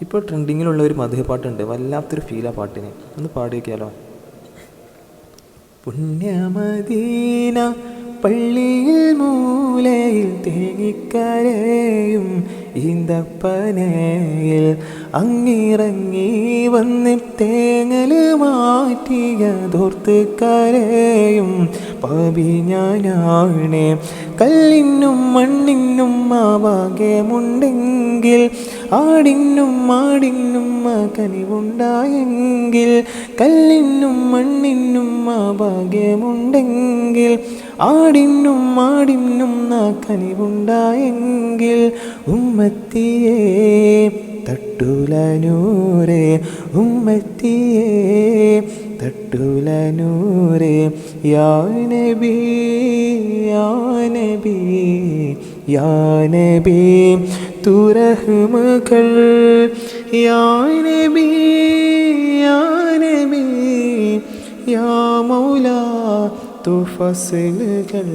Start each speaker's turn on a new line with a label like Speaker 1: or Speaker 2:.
Speaker 1: ഇപ്പോൾ ട്രെൻഡിങ്ങിലുള്ള ഒരു മധു പാട്ടുണ്ട്, വല്ലാത്തൊരു ഫീലാ പാട്ടിന്. ഒന്ന് പാടി വയ്ക്കാലോ. പുണ്യമദീന പള്ളിയിൽ മൂലയിൽ തേങ്ങിക്കരയും ഈന്തപ്പനയിൽ അങ്ങിറങ്ങി വന്നിട്ട് തേങ്ങൽ മാറ്റിയതോർത്ത് കരയും പാപി ഞാനാണ്. കല്ലിനും മണ്ണിനും ഭാഗ്യമുണ്ടെങ്കിൽ ആടിനും മാടിനും കനിവുണ്ടായെങ്കിൽ, കല്ലിനും മണ്ണിനും ഭാഗ്യമുണ്ടെങ്കിൽ ആടിനും മാടിനും കനിവുണ്ടായെങ്കിൽ, ഉമ്മത്തിയേ തട്ടുല നൂറേ ഉമ്മത്തിയേ തട്ടുല നൂറേ യാ നബി യാ നബി യാ നബി തൂ റഹ്മകൾ യാ നബി യാ നബി യാ മൗലാ തൂ ഫസ്ലുകൾ.